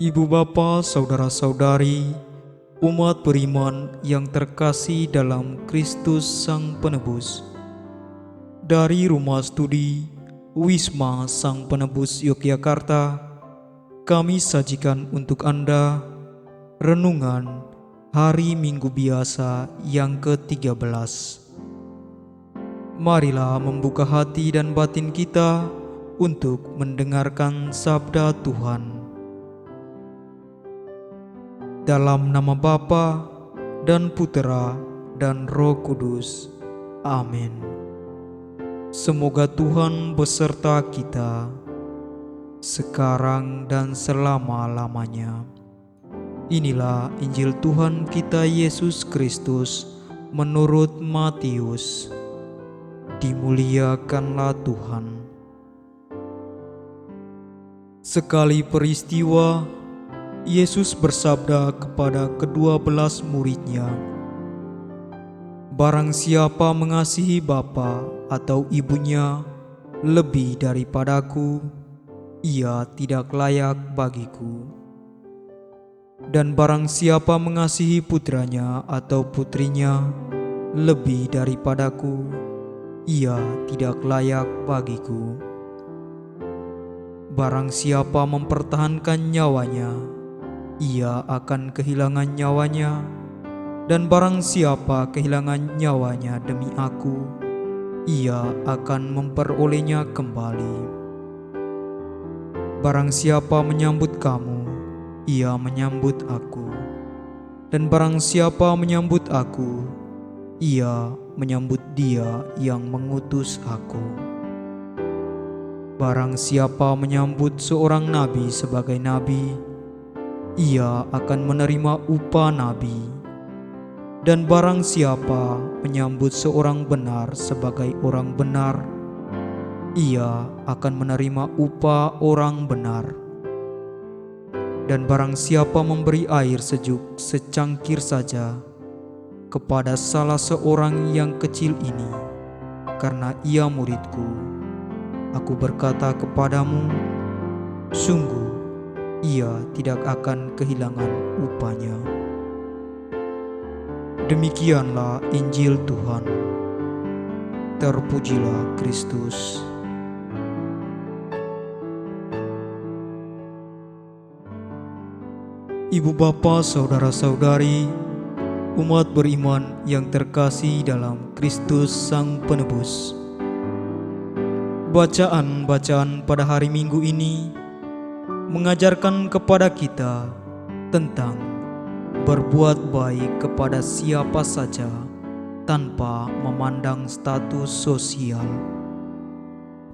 Ibu bapa, saudara-saudari, umat beriman yang terkasih dalam Kristus Sang Penebus. Dari Rumah Studi Wisma Sang Penebus Yogyakarta, kami sajikan untuk Anda renungan Hari Minggu Biasa yang ke-13. Marilah membuka hati dan batin kita untuk mendengarkan sabda Tuhan. Dalam nama Bapa dan Putera dan Roh Kudus. Amin. Semoga Tuhan beserta kita sekarang dan selama-lamanya. Inilah Injil Tuhan kita Yesus Kristus menurut Matius. Dimuliakanlah Tuhan. Sekali peristiwa, Yesus bersabda kepada ke-12 murid-Nya, "Barang siapa mengasihi bapa atau ibunya lebih daripadaku, ia tidak layak bagiku. Dan barang siapa mengasihi putranya atau putrinya lebih daripadaku, ia tidak layak bagiku. Barang siapa mempertahankan nyawanya, ia akan kehilangan nyawanya, dan barang siapa kehilangan nyawanya demi aku, ia akan memperolehnya kembali. Barang siapa menyambut kamu, ia menyambut aku, dan barang siapa menyambut aku, ia menyambut Dia yang mengutus aku. Barang siapa menyambut seorang nabi sebagai nabi, ia akan menerima upah nabi. Dan barang siapa menyambut seorang benar sebagai orang benar, ia akan menerima upah orang benar. Dan barang siapa memberi air sejuk secangkir saja kepada salah seorang yang kecil ini, karena ia muridku, aku berkata kepadamu, sungguh ia tidak akan kehilangan upahnya." Demikianlah Injil Tuhan. Terpujilah Kristus. Ibu bapa, saudara-saudari, umat beriman yang terkasih dalam Kristus Sang Penebus. Bacaan-bacaan pada hari Minggu ini mengajarkan kepada kita tentang berbuat baik kepada siapa saja tanpa memandang status sosial.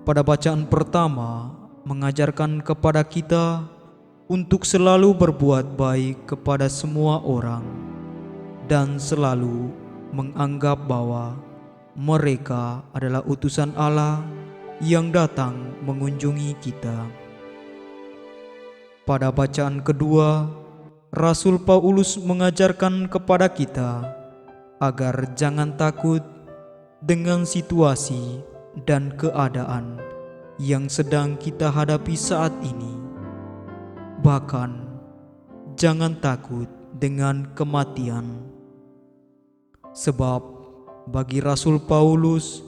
Pada bacaan pertama mengajarkan kepada kita untuk selalu berbuat baik kepada semua orang dan selalu menganggap bahwa mereka adalah utusan Allah yang datang mengunjungi kita. Pada bacaan kedua, Rasul Paulus mengajarkan kepada kita agar jangan takut dengan situasi dan keadaan yang sedang kita hadapi saat ini. Bahkan, jangan takut dengan kematian. Sebab bagi Rasul Paulus,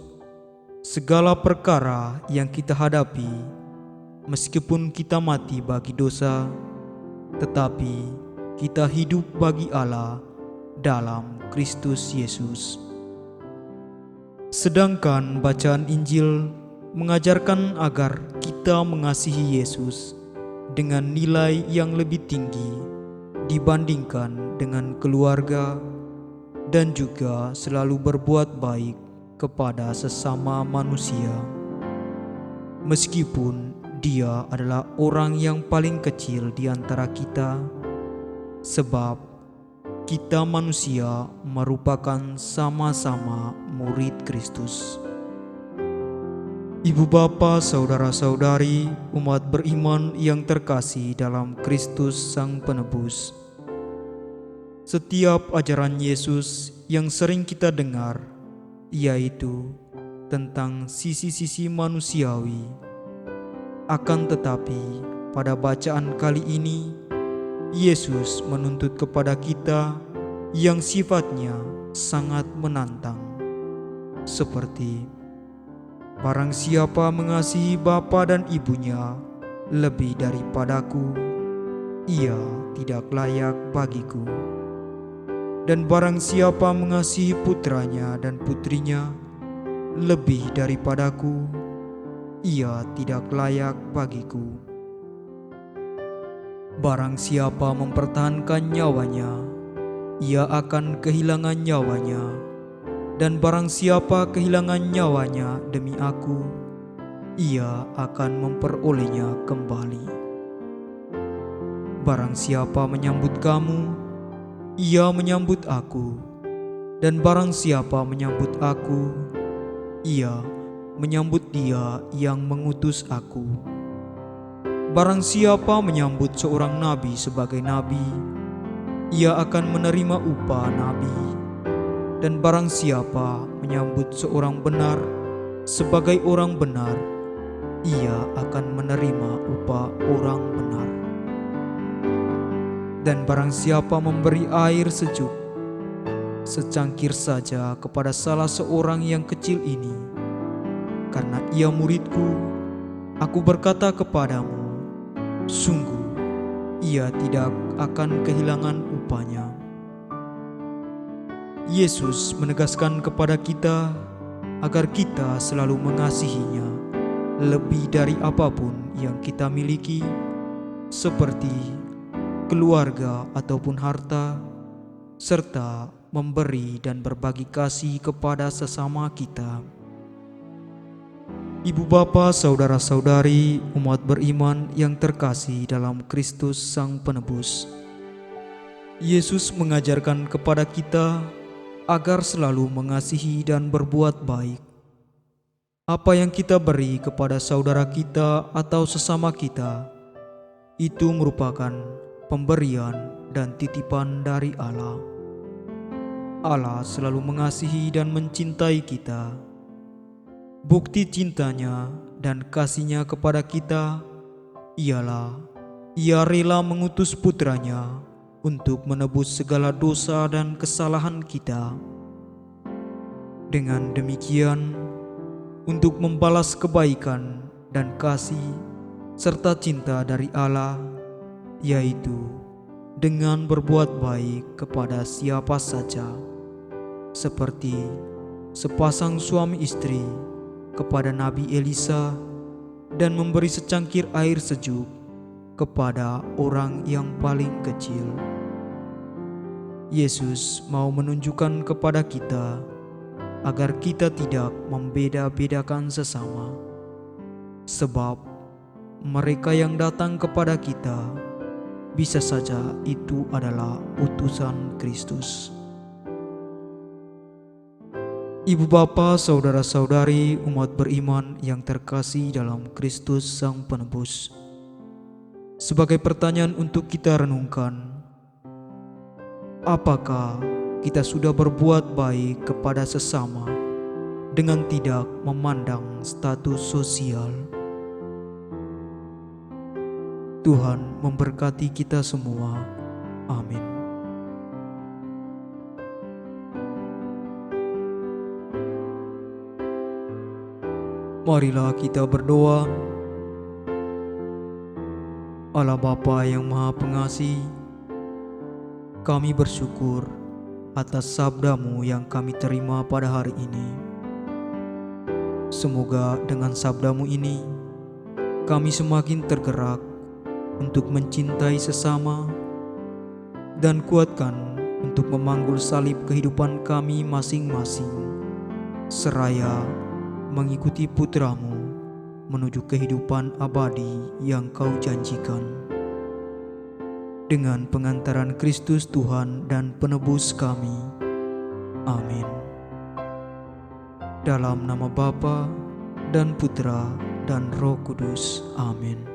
segala perkara yang kita hadapi, meskipun kita mati bagi dosa, tetapi kita hidup bagi Allah dalam Kristus Yesus. Sedangkan bacaan Injil mengajarkan agar kita mengasihi Yesus dengan nilai yang lebih tinggi dibandingkan dengan keluarga, dan juga selalu berbuat baik kepada sesama manusia, meskipun dia adalah orang yang paling kecil di antara kita, sebab kita manusia merupakan sama-sama murid Kristus. Ibu bapa, saudara-saudari, umat beriman yang terkasih dalam Kristus Sang Penebus. Setiap ajaran Yesus yang sering kita dengar, yaitu tentang sisi-sisi manusiawi. Akan tetapi, pada bacaan kali ini Yesus menuntut kepada kita yang sifatnya sangat menantang, seperti barang siapa mengasihi bapa dan ibunya lebih daripadaku, ia tidak layak bagiku. Dan barang siapa mengasihi putranya dan putrinya lebih daripadaku, ia tidak layak bagiku. Barang siapa mempertahankan nyawanya, ia akan kehilangan nyawanya. Dan barang siapa kehilangan nyawanya demi aku, ia akan memperolehnya kembali. Barang siapa menyambut kamu, ia menyambut aku. Dan barang siapa menyambut aku, ia menyambut Dia yang mengutus aku. Barang siapa menyambut seorang nabi sebagai nabi, ia akan menerima upah nabi. Dan barang siapa menyambut seorang benar sebagai orang benar, ia akan menerima upah orang benar. Dan barang siapa memberi air sejuk secangkir saja kepada salah seorang yang kecil ini, karena ia muridku, aku berkata kepadamu, sungguh ia tidak akan kehilangan upahnya. Yesus menegaskan kepada kita agar kita selalu mengasihinya lebih dari apapun yang kita miliki, seperti keluarga ataupun harta, serta memberi dan berbagi kasih kepada sesama kita. Ibu bapa, saudara-saudari, umat beriman yang terkasih dalam Kristus Sang Penebus, Yesus mengajarkan kepada kita agar selalu mengasihi dan berbuat baik. Apa yang kita beri kepada saudara kita atau sesama kita, itu merupakan pemberian dan titipan dari Allah. Allah selalu mengasihi dan mencintai kita. Bukti cintanya dan kasihnya kepada kita ialah Ia rela mengutus putranya untuk menebus segala dosa dan kesalahan kita. Dengan demikian, untuk membalas kebaikan dan kasih serta cinta dari Allah, yaitu dengan berbuat baik kepada siapa saja, seperti sepasang suami istri kepada Nabi Elisa, dan memberi secangkir air sejuk kepada orang yang paling kecil. Yesus mau menunjukkan kepada kita agar kita tidak membeda-bedakan sesama, sebab mereka yang datang kepada kita bisa saja itu adalah utusan Kristus. Ibu bapa, saudara-saudari, umat beriman yang terkasih dalam Kristus Sang Penebus, sebagai pertanyaan untuk kita renungkan, apakah kita sudah berbuat baik kepada sesama dengan tidak memandang status sosial? Tuhan memberkati kita semua. Amin. Marilah kita berdoa. Allah Bapa yang Maha Pengasih, kami bersyukur atas sabda-Mu yang kami terima pada hari ini. Semoga dengan sabda-Mu ini kami semakin tergerak untuk mencintai sesama dan kuatkan untuk memanggul salib kehidupan kami masing-masing, seraya mengikuti putra-Mu menuju kehidupan abadi yang Kau janjikan. Dengan pengantaran Kristus Tuhan dan Penebus kami. Amin. Dalam nama Bapa dan Putra dan Roh Kudus. Amin.